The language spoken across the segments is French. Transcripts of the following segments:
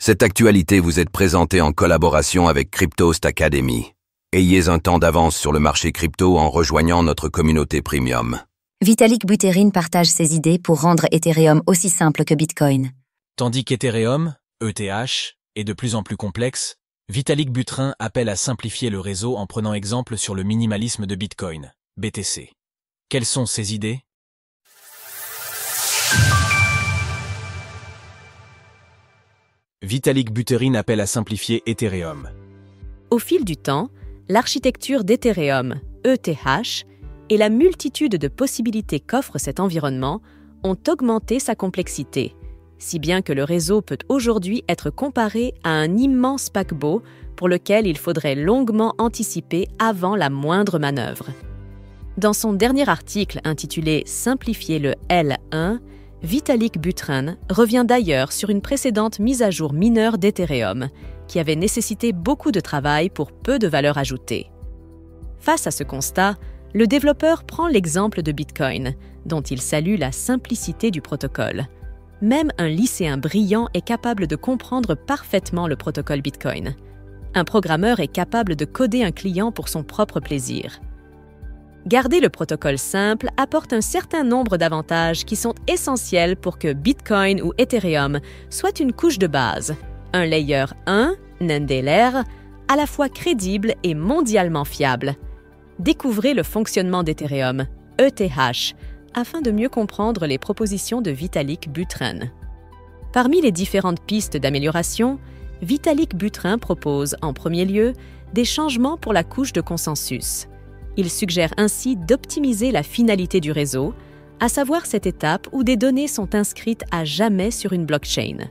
Cette actualité vous est présentée en collaboration avec Cryptost Academy. Ayez un temps d'avance sur le marché crypto en rejoignant notre communauté premium. Vitalik Buterin partage ses idées pour rendre Ethereum aussi simple que Bitcoin. Tandis qu'Ethereum, ETH, est de plus en plus complexe, Vitalik Buterin appelle à simplifier le réseau en prenant exemple sur le minimalisme de Bitcoin, BTC. Quelles sont ses idées ? Vitalik Buterin appelle à simplifier Ethereum. Au fil du temps, l'architecture d'Ethereum, ETH, et la multitude de possibilités qu'offre cet environnement ont augmenté sa complexité, si bien que le réseau peut aujourd'hui être comparé à un immense paquebot pour lequel il faudrait longuement anticiper avant la moindre manœuvre. Dans son dernier article intitulé « Simplifier le L1 », Vitalik Buterin revient d'ailleurs sur une précédente mise à jour mineure d'Ethereum, qui avait nécessité beaucoup de travail pour peu de valeur ajoutée. Face à ce constat, le développeur prend l'exemple de Bitcoin, dont il salue la simplicité du protocole. Même un lycéen brillant est capable de comprendre parfaitement le protocole Bitcoin. Un programmeur est capable de coder un client pour son propre plaisir. Garder le protocole simple apporte un certain nombre d'avantages qui sont essentiels pour que Bitcoin ou Ethereum soit une couche de base, un layer 1, NND-layer, à la fois crédible et mondialement fiable. Découvrez le fonctionnement d'Ethereum, ETH, afin de mieux comprendre les propositions de Vitalik Buterin. Parmi les différentes pistes d'amélioration, Vitalik Buterin propose, en premier lieu, des changements pour la couche de consensus. Il suggère ainsi d'optimiser la finalité du réseau, à savoir cette étape où des données sont inscrites à jamais sur une blockchain.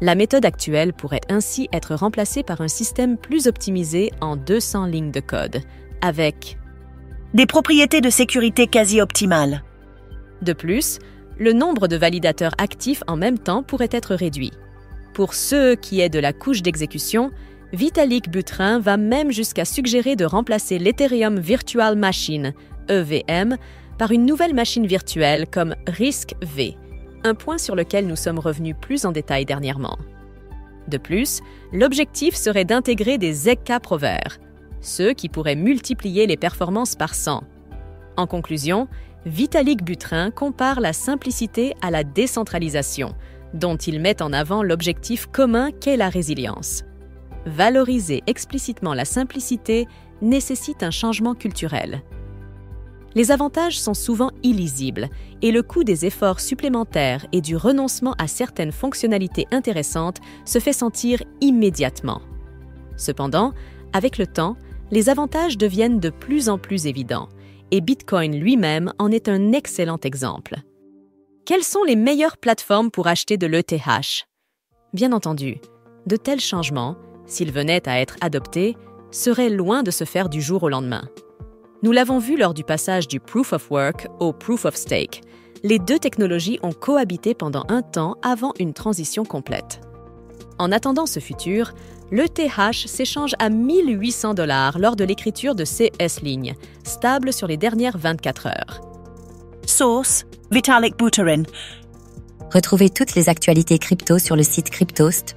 La méthode actuelle pourrait ainsi être remplacée par un système plus optimisé en 200 lignes de code, avec des propriétés de sécurité quasi optimales. De plus, le nombre de validateurs actifs en même temps pourrait être réduit. Pour ce qui est de la couche d'exécution, Vitalik Buterin va même jusqu'à suggérer de remplacer l'Ethereum Virtual Machine, EVM, par une nouvelle machine virtuelle comme RISC-V, un point sur lequel nous sommes revenus plus en détail dernièrement. De plus, l'objectif serait d'intégrer des ZK Provers, ceux qui pourraient multiplier les performances par 100. En conclusion, Vitalik Buterin compare la simplicité à la décentralisation, dont il met en avant l'objectif commun qu'est la résilience. Valoriser explicitement la simplicité nécessite un changement culturel. Les avantages sont souvent illisibles et le coût des efforts supplémentaires et du renoncement à certaines fonctionnalités intéressantes se fait sentir immédiatement. Cependant, avec le temps, les avantages deviennent de plus en plus évidents et Bitcoin lui-même en est un excellent exemple. Quelles sont les meilleures plateformes pour acheter de l'ETH ? Bien entendu, de tels changements, s'ils venaient à être adoptés, seraient loin de se faire du jour au lendemain. Nous l'avons vu lors du passage du Proof of Work au Proof of Stake. Les deux technologies ont cohabité pendant un temps avant une transition complète. En attendant ce futur, l'ETH s'échange à 1 800 $ lors de l'écriture de CS-Ligne, stable sur les dernières 24 heures. Source, Vitalik Buterin. Retrouvez toutes les actualités crypto sur le site cryptost.fr.